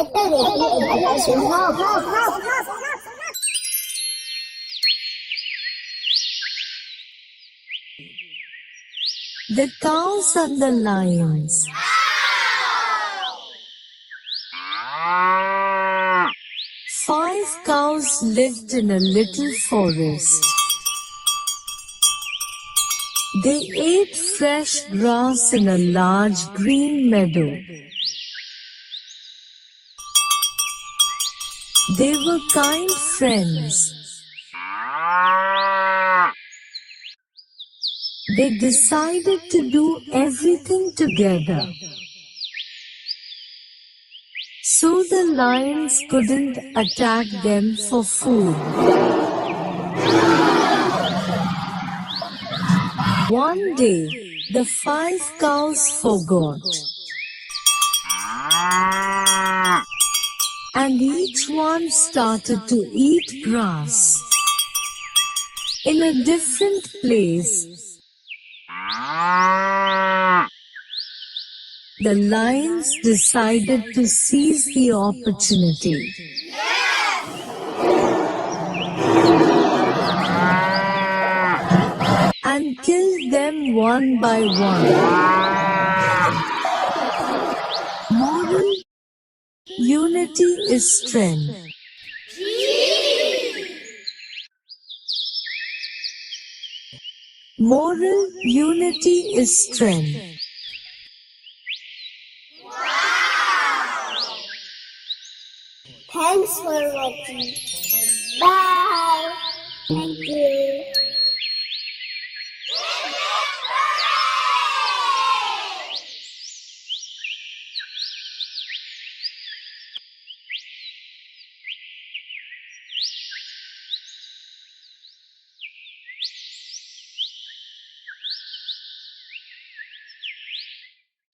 একটা দেখি এদিকে আসো, হাও হাও হাও। The cows and the lions. 5 cows lived in a little forest. They ate fresh grass in a large green meadow. They were kind friends. They decided to do everything together. So the lions couldn't attack them for food. One day, the 5 cows forgot, and each one started to eat grass in a different place. The lions decided to seize the opportunity. And kill them one by one. Moral: unity is strength. Moral: unity is strength. Thanks for watching. Bye. Thank you.